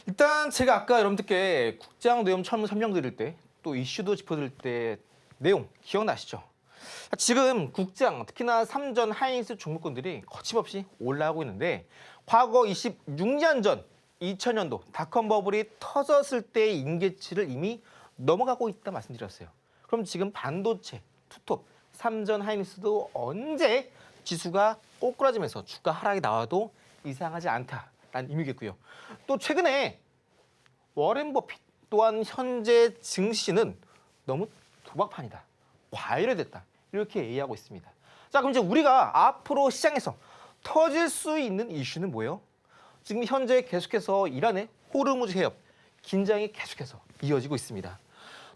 일단 제가 아까 여러분들께 국장 내용 처음 설명드릴 때 또 이슈도 짚어드릴 때 내용 기억나시죠? 지금 국장, 특히나 3전 하이닉스 종목군들이 거침없이 올라오고 있는데 과거 26년 전 2000년도 닷컴 버블이 터졌을 때의 임계치를 이미 넘어가고 있다 말씀드렸어요. 그럼 지금 반도체, 투톱, 3전 하이닉스도 언제 지수가 꼬꾸라지면서 주가 하락이 나와도 이상하지 않다라는 의미겠고요. 또 최근에 워렌 버핏 또한 현재 증시는 너무 도박판이다, 과열됐다 이렇게 얘기하고 있습니다. 자, 그럼 이제 우리가 앞으로 시장에서 터질 수 있는 이슈는 뭐예요? 지금 현재 계속해서 이란의 호르무즈 해협 긴장이 계속해서 이어지고 있습니다.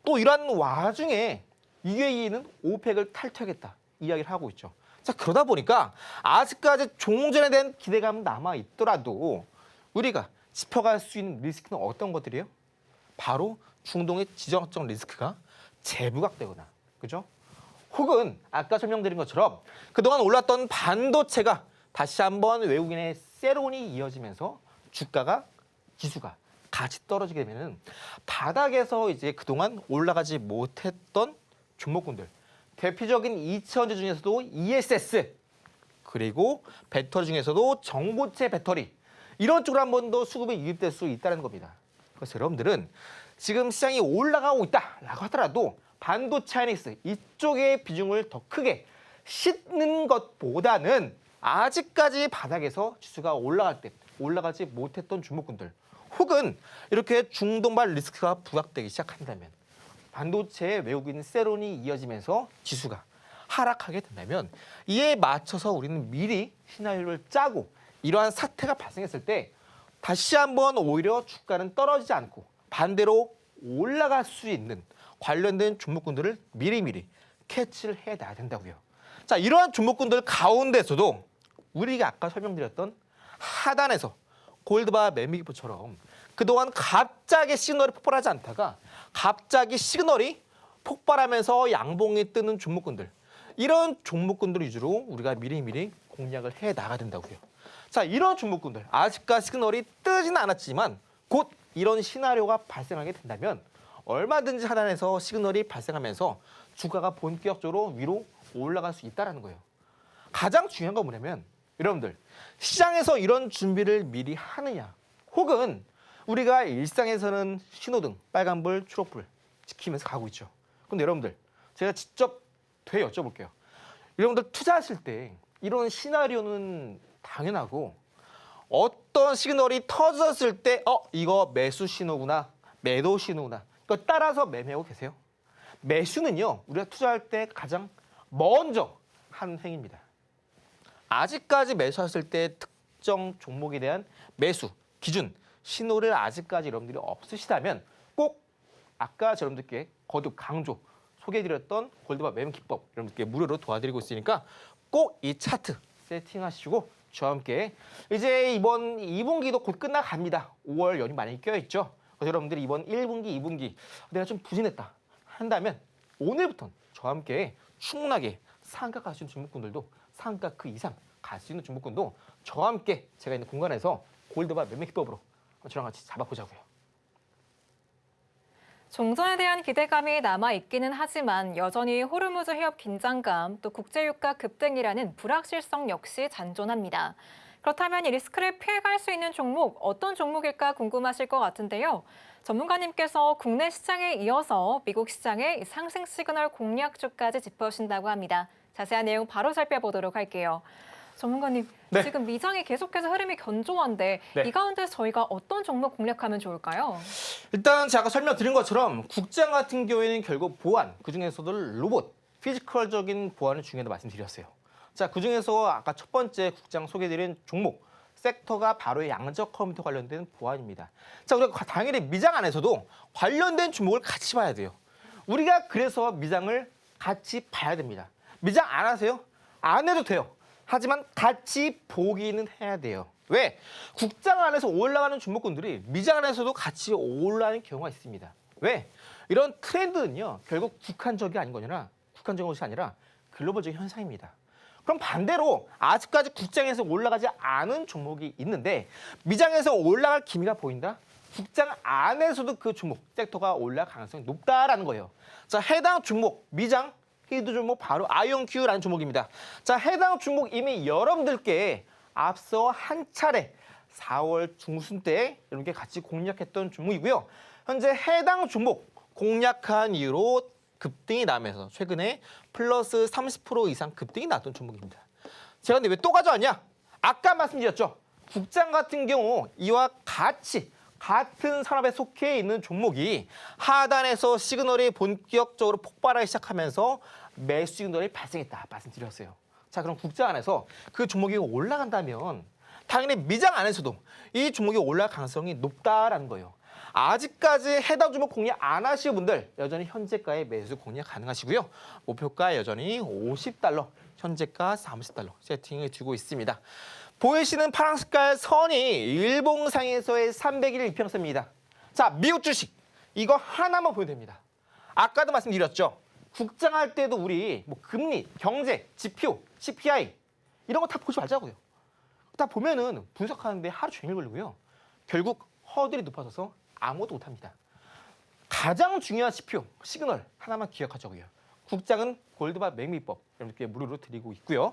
또 이러한 와중에 UAE는 오펙을 탈퇴하겠다 이야기를 하고 있죠. 자, 그러다 보니까 아직까지 종전에 대한 기대감은 남아 있더라도 우리가 짚어갈 수 있는 리스크는 어떤 것들이에요? 바로 중동의 지정학적 리스크가 재부각되거나, 그죠? 혹은 아까 설명드린 것처럼 그동안 올랐던 반도체가 다시 한번 외국인의 세론이 이어지면서 지수가 같이 떨어지게 되면은 바닥에서 이제 그동안 올라가지 못했던 종목군들, 대표적인 2차전지 중에서도 ESS, 그리고 배터리 중에서도 전고체 배터리, 이런 쪽으로 한 번 더 수급이 유입될 수 있다는 겁니다. 그래서 여러분들은 지금 시장이 올라가고 있다라고 하더라도 반도체 하이닉스 이쪽의 비중을 더 크게 싣는 것보다는 아직까지 바닥에서 지수가 올라가지 못했던 종목군들, 혹은 이렇게 중동발 리스크가 부각되기 시작한다면, 반도체의 외국인 세론이 이어지면서 지수가 하락하게 된다면 이에 맞춰서 우리는 미리 시나리오를 짜고 이러한 사태가 발생했을 때 다시 한번 오히려 주가는 떨어지지 않고 반대로 올라갈 수 있는 관련된 종목군들을 미리미리 캐치를 해놔야 된다고요. 자, 이러한 종목군들 가운데서도 우리가 아까 설명드렸던 하단에서 골드바 매미기포처럼 그동안 갑자기 시그널이 폭발하지 않다가 갑자기 시그널이 폭발하면서 양봉이 뜨는 종목군들, 이런 종목군들 위주로 우리가 미리미리 공략을 해나가야 된다고요. 자, 이런 종목군들 아직까지 시그널이 뜨지는 않았지만 곧 이런 시나리오가 발생하게 된다면 얼마든지 하단에서 시그널이 발생하면서 주가가 본격적으로 위로 올라갈 수 있다는 거예요. 가장 중요한 건 뭐냐면 여러분들, 시장에서 이런 준비를 미리 하느냐, 혹은 우리가 일상에서는 신호등, 빨간불, 초록불 지키면서 가고 있죠. 근데 여러분들, 제가 직접 여쭤볼게요. 여러분들 투자하실 때 이런 시나리오는 당연하고 어떤 시그널이 터졌을 때 이거 매수 신호구나, 매도 신호구나, 이거 따라서 매매하고 계세요? 매수는요, 우리가 투자할 때 가장 먼저 하는 행위입니다. 아직까지 매수했을 때 특정 종목에 대한 매수 기준, 신호를 아직까지 여러분들이 없으시다면 꼭 아까 여러분들께 거듭 강조 소개해드렸던 골드바 매매 기법 여러분들께 무료로 도와드리고 있으니까 꼭 이 차트 세팅하시고 저와 함께 이제 이번 2분기도 곧 끝나갑니다. 5월 연휴 많이 껴있죠. 그래서 여러분들이 이번 1분기, 2분기 내가 좀 부진했다 한다면 오늘부터는 저와 함께 충분하게 상가 갈 수 있는 종목군들도, 상가 그 이상 갈 수 있는 종목군도 저와 함께 제가 있는 공간에서 골드바 매매 기법으로 저랑 같이 잡아보자고요. 종전에 대한 기대감이 남아있기는 하지만 여전히 호르무즈 해협 긴장감, 또 국제유가 급등이라는 불확실성 역시 잔존합니다. 그렇다면 이 리스크를 피해갈 수 있는 종목, 어떤 종목일까 궁금하실 것 같은데요. 전문가님께서 국내 시장에 이어서 미국 시장의 상승 시그널 공략주까지 짚어주신다고 합니다. 자세한 내용 바로 살펴보도록 할게요. 전문가님, 네. 지금 미장이 계속해서 흐름이 견조한데 네. 이 가운데서 저희가 어떤 종목 공략하면 좋을까요? 일단 제가 아까 설명드린 것처럼 국장 같은 경우에는 결국 보안, 그중에서도 로봇, 피지컬적인 보안을 중요하다고 말씀드렸어요. 자, 그중에서 아까 첫 번째 국장 소개해드린 종목, 섹터가 바로 양적 컴퓨터 관련된 보안입니다. 자, 우리가 당연히 미장 안에서도 관련된 종목을 같이 봐야 돼요. 우리가 그래서 미장을 같이 봐야 됩니다. 미장 안 하세요? 안 해도 돼요. 하지만 같이 보기는 해야 돼요. 왜? 국장 안에서 올라가는 종목군들이 미장 안에서도 같이 올라가는 경우가 있습니다. 왜? 이런 트렌드는요, 결국 국한적인 것이 아니라 글로벌적인 현상입니다. 그럼 반대로 아직까지 국장에서 올라가지 않은 종목이 있는데 미장에서 올라갈 기미가 보인다? 국장 안에서도 그 종목 섹터가 올라갈 가능성이 높다라는 거예요. 자, 해당 종목 미장 히드 종목 바로 아이온큐라는 종목입니다. 자, 해당 종목 이미 여러분들께 앞서 한 차례 4월 중순 때 이렇게 같이 공략했던 종목이고요. 현재 해당 종목 공략한 이후로 급등이 나면서 최근에 플러스 30% 이상 급등이 났던 종목입니다. 제가 근데 왜 또 가져왔냐? 아까 말씀드렸죠. 국장 같은 경우 이와 같은 산업에 속해 있는 종목이 하단에서 시그널이 본격적으로 폭발하기 시작하면서 매수 시그널이 발생했다 말씀드렸어요. 자, 그럼 국장 안에서 그 종목이 올라간다면 당연히 미장 안에서도 이 종목이 올라갈 가능성이 높다라는 거예요. 아직까지 해당 종목 공략 안 하시는 분들 여전히 현재가의 매수 공략 가능하시고요. 목표가 여전히 $50, 현재가 $30 세팅을 두고 있습니다. 보이시는 파란 색깔 선이 일봉상에서의 300일 이평선입니다. 자, 미국 주식 이거 하나만 보면 됩니다. 아까도 말씀드렸죠. 국장할 때도 우리 뭐 금리, 경제, 지표, CPI 이런 거 다 보지 말자고요. 다 보면은 분석하는데 하루 종일 걸리고요. 결국 허들이 높아져서 아무것도 못합니다. 가장 중요한 지표, 시그널 하나만 기억하자고요. 국장은 골드바 매매법 이렇게 무료로 드리고 있고요.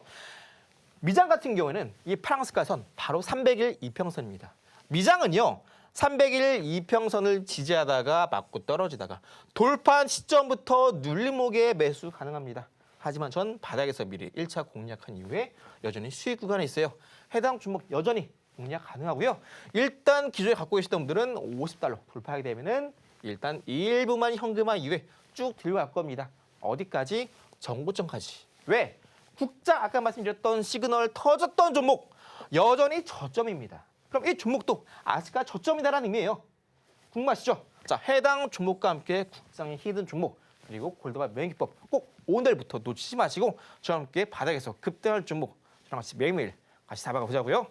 미장 같은 경우에는 이 파란색깔 선 바로 300일 이평선입니다. 미장은요. 300일 이평선을 지지하다가 맞고 떨어지다가 돌파한 시점부터 눌림목에 매수 가능합니다. 하지만 전 바닥에서 미리 1차 공략한 이후에 여전히 수익 구간에 있어요. 해당 종목 여전히 공략 가능하고요. 일단 기존에 갖고 계시던 분들은 $50 돌파하게 되면은 일단 일부만 현금화 이후에 쭉 들고 갈 겁니다. 어디까지? 정고점까지. 왜? 국장 아까 말씀드렸던 시그널 터졌던 종목 여전히 저점입니다. 그럼 이 종목도 아직까지 저점이다라는 의미예요. 궁금하시죠? 자, 해당 종목과 함께 국장의 히든 종목 그리고 골드바 매매기법 꼭 오늘부터 놓치지 마시고 저와 함께 바닥에서 급등할 종목 저랑 같이 매일매일 같이 잡아가 보자고요.